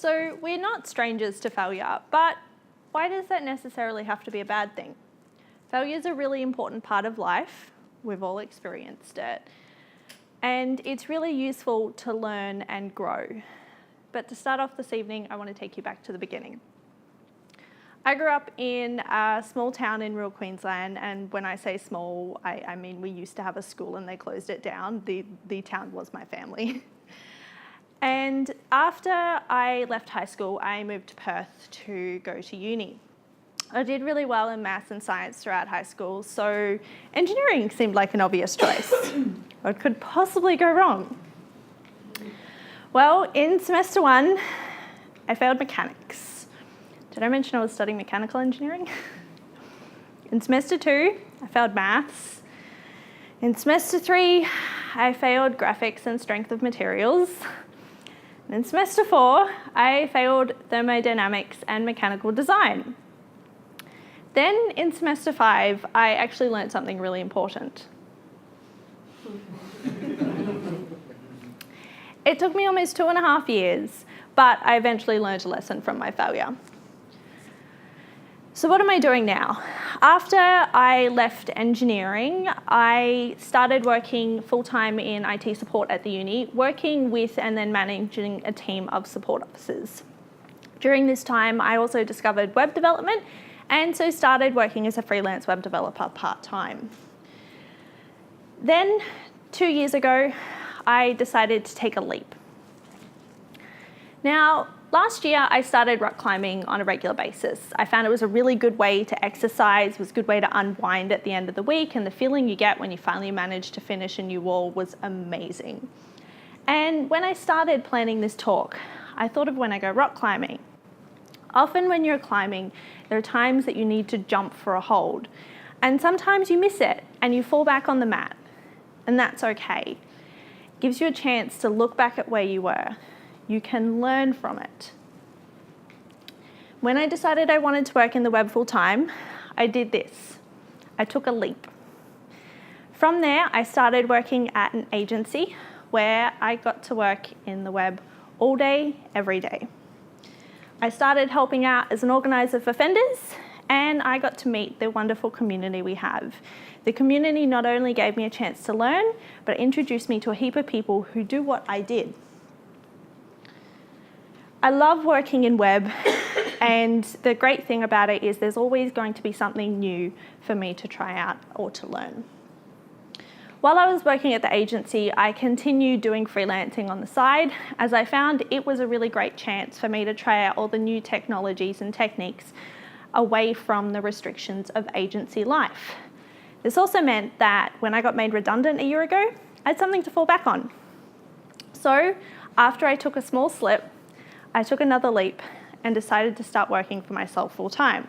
So we're not strangers to failure, but why does that necessarily have to be a bad thing? Failure is a really important part of life. We've all experienced it. And it's really useful to learn and grow. But to start off this evening, I want to take you back to the beginning. I grew up in a small town in rural Queensland, and when I say small, I mean we used to have a school and they closed it down. The town was my family. And after I left high school, I moved to Perth to go to uni. I did really well in maths and science throughout high school, so engineering seemed like an obvious choice. What could possibly go wrong? Well, in semester 1, I failed mechanics. Did I mention I was studying mechanical engineering? In semester 2, I failed maths. In semester 3, I failed graphics and strength of materials. And in semester 4, I failed thermodynamics and mechanical design. Then in semester 5, I actually learned something really important. It took me almost 2.5 years, but I eventually learned a lesson from my failure. So what am I doing now? After I left engineering, I started working full-time in IT support at the uni, working with and then managing a team of support officers. During this time, I also discovered web development and so started working as a freelance web developer part-time. Then, 2 years ago, I decided to take a leap. Now, last year I started rock climbing on a regular basis. I found it was a really good way to exercise, was a good way to unwind at the end of the week, and the feeling you get when you finally manage to finish a new wall was amazing. And when I started planning this talk, I thought of when I go rock climbing. Often when you're climbing, there are times that you need to jump for a hold, and sometimes you miss it and you fall back on the mat, and that's okay. It gives you a chance to look back at where you were. You can learn from it. When I decided I wanted to work in the web full time, I did this. I took a leap. From there, I started working at an agency where I got to work in the web all day, every day. I started helping out as an organizer for Fenders, and I got to meet the wonderful community we have. The community not only gave me a chance to learn, but introduced me to a heap of people who do what I did. I love working in web, and the great thing about it is there's always going to be something new for me to try out or to learn. While I was working at the agency, I continued doing freelancing on the side, as I found it was a really great chance for me to try out all the new technologies and techniques away from the restrictions of agency life. This also meant that when I got made redundant a year ago, I had something to fall back on. So after I took a small slip, I took another leap and decided to start working for myself full time.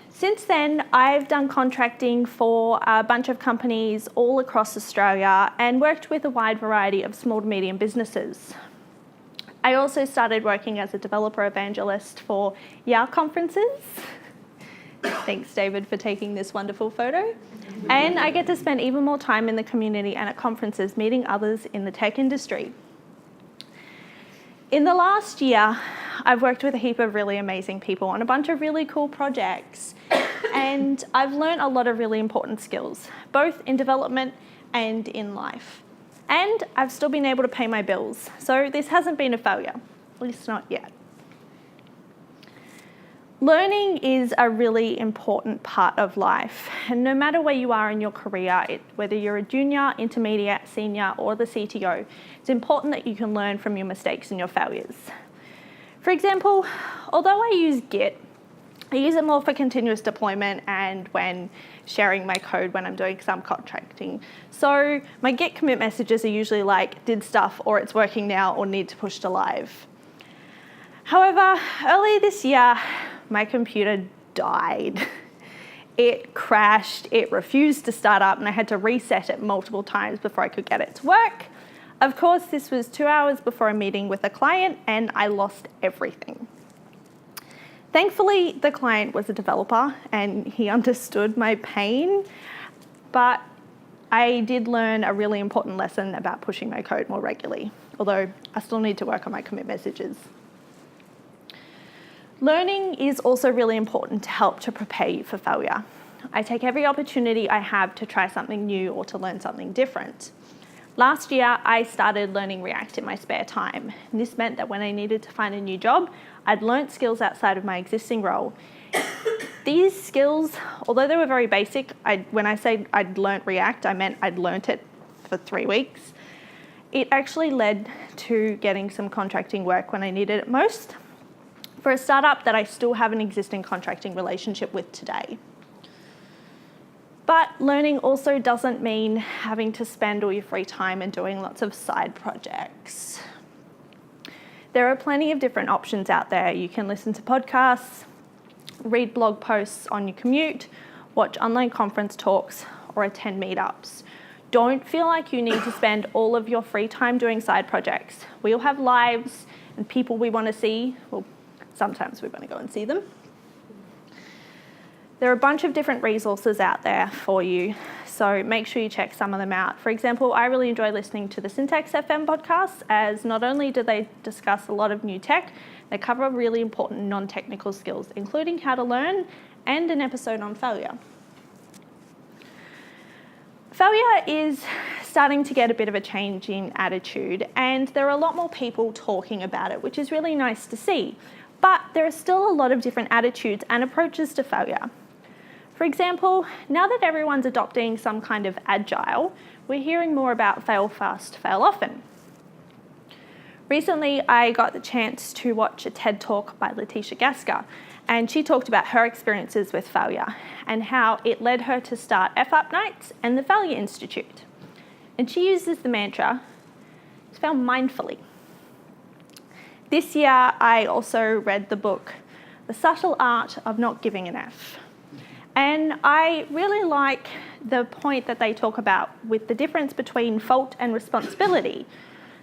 Since then, I've done contracting for a bunch of companies all across Australia and worked with a wide variety of small to medium businesses. I also started working as a developer evangelist for YAR conferences. Thanks, David, for taking this wonderful photo. And I get to spend even more time in the community and at conferences meeting others in the tech industry. In the last year, I've worked with a heap of really amazing people on a bunch of really cool projects, and I've learned a lot of really important skills, both in development and in life. And I've still been able to pay my bills, so this hasn't been a failure, at least not yet. Learning is a really important part of life, and no matter where you are in your career, whether you're a junior, intermediate, senior, or the CTO, it's important that you can learn from your mistakes and your failures. For example, although I use Git, I use it more for continuous deployment and when sharing my code when I'm doing some contracting. So my Git commit messages are usually like, did stuff, or it's working now, or need to push to live. However, earlier this year, my computer died. It crashed, it refused to start up, and I had to reset it multiple times before I could get it to work. Of course, this was 2 hours before a meeting with a client, and I lost everything. Thankfully, the client was a developer, and he understood my pain, but I did learn a really important lesson about pushing my code more regularly. although I still need to work on my commit messages. Learning is also really important to help to prepare you for failure. I take every opportunity I have to try something new or to learn something different. Last year, I started learning React in my spare time. And this meant that when I needed to find a new job, I'd learnt skills outside of my existing role. These skills, although they were very basic, when I say I'd learnt React, I meant I'd learnt it for 3 weeks. It actually led to getting some contracting work when I needed it most, for a startup that I still have an existing contracting relationship with today. But learning also doesn't mean having to spend all your free time and doing lots of side projects. There are plenty of different options out there. You can listen to podcasts, read blog posts on your commute, watch online conference talks, or attend meetups. Don't feel like you need to spend all of your free time doing side projects. We all have lives and people we want to see. Well, sometimes we want to go and see them. There are a bunch of different resources out there for you, so make sure you check some of them out. For example, I really enjoy listening to the Syntax FM podcast, as not only do they discuss a lot of new tech, they cover really important non-technical skills, including how to learn and an episode on failure. Failure is starting to get a bit of a change in attitude, and there are a lot more people talking about it, which is really nice to see. But there are still a lot of different attitudes and approaches to failure. For example, now that everyone's adopting some kind of agile, we're hearing more about fail fast, fail often. Recently, I got the chance to watch a TED Talk by Letitia Gasker, and she talked about her experiences with failure and how it led her to start F-Up Nights and the Failure Institute. And she uses the mantra, fail mindfully. This year, I also read the book, The Subtle Art of Not Giving an F. And I really like the point that they talk about with the difference between fault and responsibility.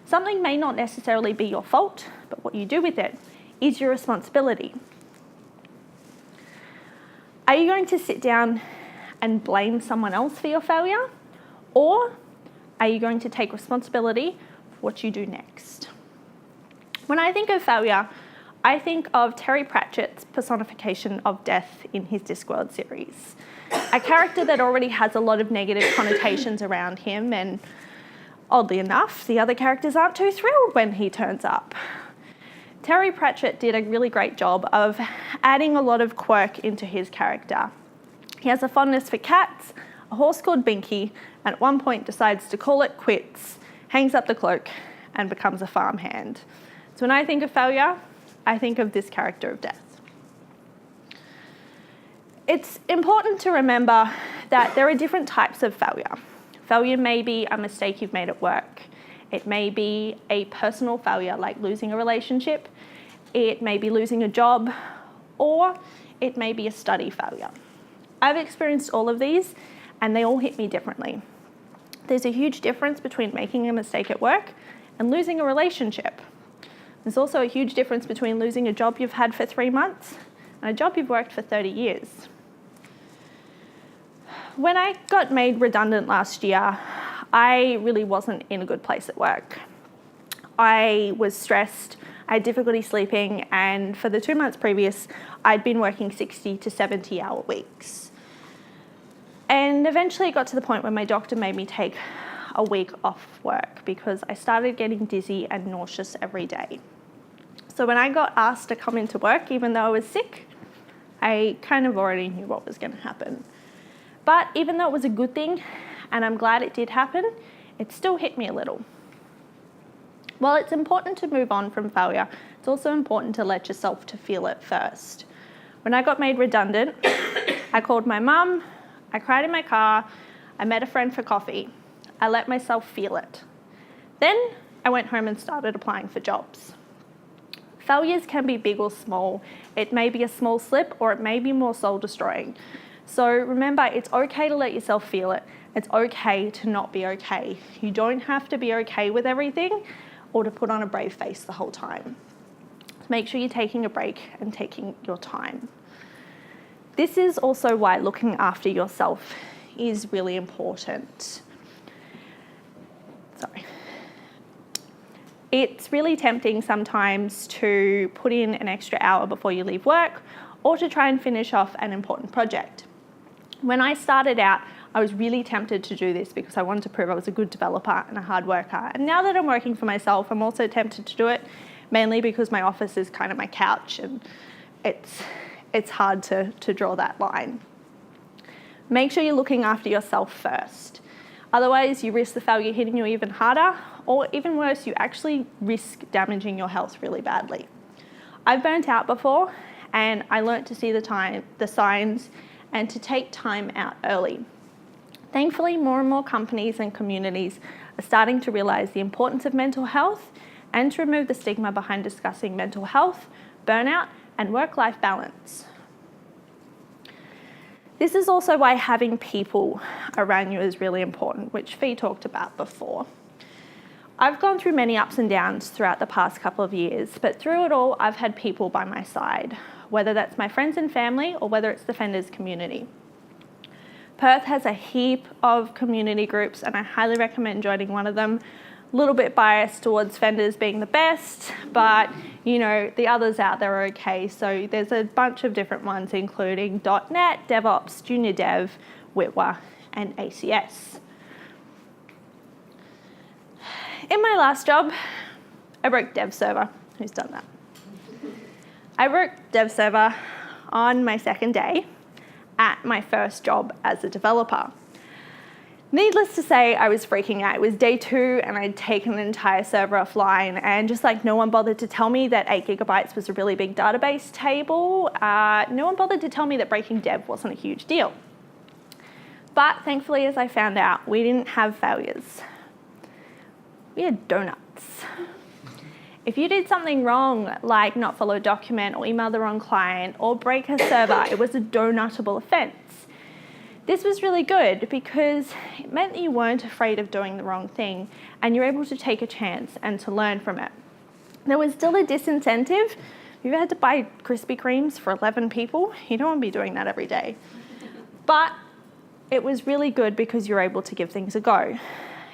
Something may not necessarily be your fault, but what you do with it is your responsibility. Are you going to sit down and blame someone else for your failure? Or are you going to take responsibility for what you do next? When I think of failure, I think of Terry Pratchett's personification of death in his Discworld series. A character that already has a lot of negative connotations around him, and oddly enough, the other characters aren't too thrilled when he turns up. Terry Pratchett did a really great job of adding a lot of quirk into his character. He has a fondness for cats, a horse called Binky, and at one point decides to call it quits, hangs up the cloak, and becomes a farmhand. So when I think of failure, I think of this character of death. It's important to remember that there are different types of failure. Failure may be a mistake you've made at work. It may be a personal failure, like losing a relationship. It may be losing a job, or it may be a study failure. I've experienced all of these, and they all hit me differently. There's a huge difference between making a mistake at work and losing a relationship. There's also a huge difference between losing a job you've had for 3 months and a job you've worked for 30 years. When I got made redundant last year, I really wasn't in a good place at work. I was stressed, I had difficulty sleeping, and for the 2 months previous, I'd been working 60 to 70-hour weeks. And eventually it got to the point where my doctor made me take a week off work because I started getting dizzy and nauseous every day. So when I got asked to come into work, even though I was sick, I kind of already knew what was going to happen. But even though it was a good thing, and I'm glad it did happen, it still hit me a little. While it's important to move on from failure, it's also important to let yourself to feel it first. When I got made redundant, I called my mum, I cried in my car, I met a friend for coffee. I let myself feel it. Then I went home and started applying for jobs. Failures can be big or small. It may be a small slip or it may be more soul-destroying. So remember, it's okay to let yourself feel it. It's okay to not be okay. You don't have to be okay with everything or to put on a brave face the whole time. Make sure you're taking a break and taking your time. This is also why looking after yourself is really important. It's really tempting sometimes to put in an extra hour before you leave work or to try and finish off an important project. When I started out, I was really tempted to do this because I wanted to prove I was a good developer and a hard worker. And now that I'm working for myself, I'm also tempted to do it, mainly because my office is kind of my couch and it's hard to draw that line. Make sure you're looking after yourself first. Otherwise, you risk the failure hitting you even harder, or even worse, you actually risk damaging your health really badly. I've burnt out before, and I learnt to see the signs and to take time out early. Thankfully, more and more companies and communities are starting to realise the importance of mental health and to remove the stigma behind discussing mental health, burnout, and work-life balance. This is also why having people around you is really important, which Fee talked about before. I've gone through many ups and downs throughout the past couple of years, but through it all, I've had people by my side, whether that's my friends and family or whether it's the Fenders community. Perth has a heap of community groups and I highly recommend joining one of them. A little bit biased towards Fenders being the best, but you know, the others out there are okay. So there's a bunch of different ones, including .NET, DevOps, Junior Dev, WITWA, and ACS. In my last job, I broke dev server. Who's done that? I broke dev server on my second day at my first job as a developer. Needless to say, I was freaking out. It was day 2 and I'd taken an entire server offline, and just like no one bothered to tell me that 8 gigabytes was a really big database table, no one bothered to tell me that breaking dev wasn't a huge deal. But thankfully, as I found out, we didn't have failures. We had donuts. If you did something wrong, like not follow a document or email the wrong client or break a server, it was a donutable offense. This was really good because it meant that you weren't afraid of doing the wrong thing and you're able to take a chance and to learn from it. There was still a disincentive. If you had to buy Krispy Kremes for 11 people, you don't want to be doing that every day. But it was really good because you're able to give things a go.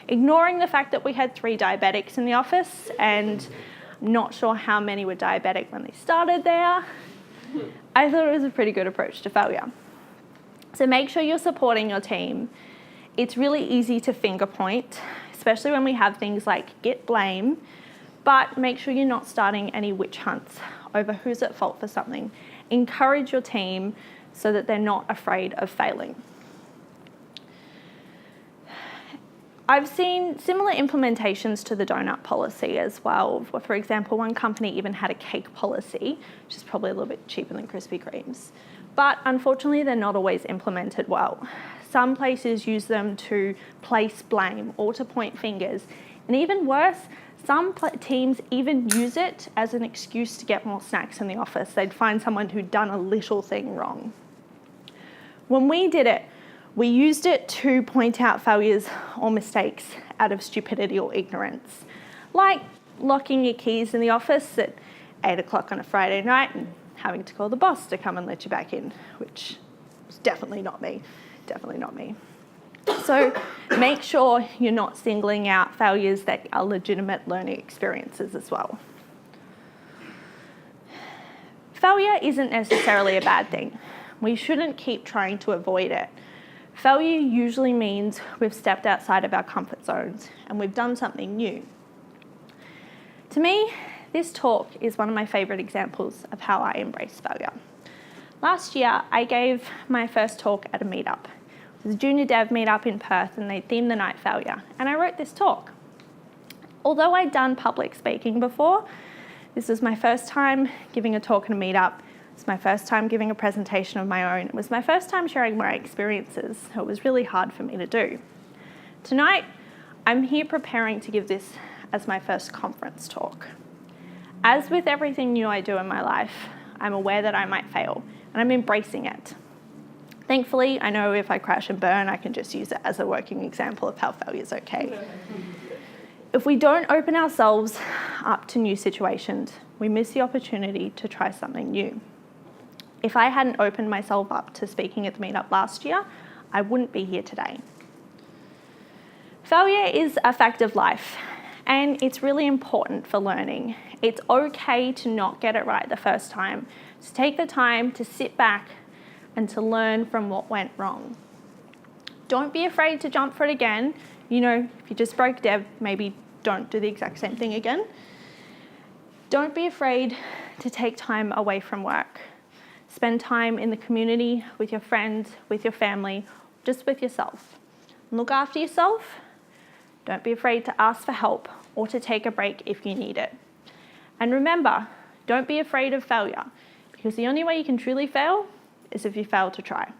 Ignoring the fact that we had 3 diabetics in the office, and I'm not sure how many were diabetic when they started there, I thought it was a pretty good approach to failure. So make sure you're supporting your team. It's really easy to finger point, especially when we have things like Git blame, but make sure you're not starting any witch hunts over who's at fault for something. Encourage your team so that they're not afraid of failing. I've seen similar implementations to the donut policy as well. For example, one company even had a cake policy, which is probably a little bit cheaper than Krispy Kremes. But unfortunately, they're not always implemented well. Some places use them to place blame or to point fingers. And even worse, some teams even use it as an excuse to get more snacks in the office. They'd find someone who'd done a little thing wrong. When we did it, we used it to point out failures or mistakes out of stupidity or ignorance, like locking your keys in the office at 8 o'clock on a Friday night and having to call the boss to come and let you back in, which was definitely not me, definitely not me. So make sure you're not singling out failures that are legitimate learning experiences as well. Failure isn't necessarily a bad thing. We shouldn't keep trying to avoid it. Failure usually means we've stepped outside of our comfort zones and we've done something new. To me, this talk is one of my favourite examples of how I embrace failure. Last year, I gave my first talk at a meetup. It was a junior dev meetup in Perth and they themed the night failure, and I wrote this talk. Although I'd done public speaking before, this was my first time giving a talk in a meetup. It's my first time giving a presentation of my own. It was my first time sharing my experiences, so it was really hard for me to do. Tonight, I'm here preparing to give this as my first conference talk. As with everything new I do in my life, I'm aware that I might fail, and I'm embracing it. Thankfully, I know if I crash and burn, I can just use it as a working example of how failure is okay. If we don't open ourselves up to new situations, we miss the opportunity to try something new. If I hadn't opened myself up to speaking at the meetup last year, I wouldn't be here today. Failure is a fact of life, And it's really important for learning. It's okay to not get it right the first time. So take the time to sit back and to learn from what went wrong. Don't be afraid to jump for it again. You know, if you just broke dev, maybe don't do the exact same thing again. Don't be afraid to take time away from work. Spend time in the community, with your friends, with your family, just with yourself. Look after yourself. Don't be afraid to ask for help or to take a break if you need it. And remember, don't be afraid of failure, because the only way you can truly fail is if you fail to try.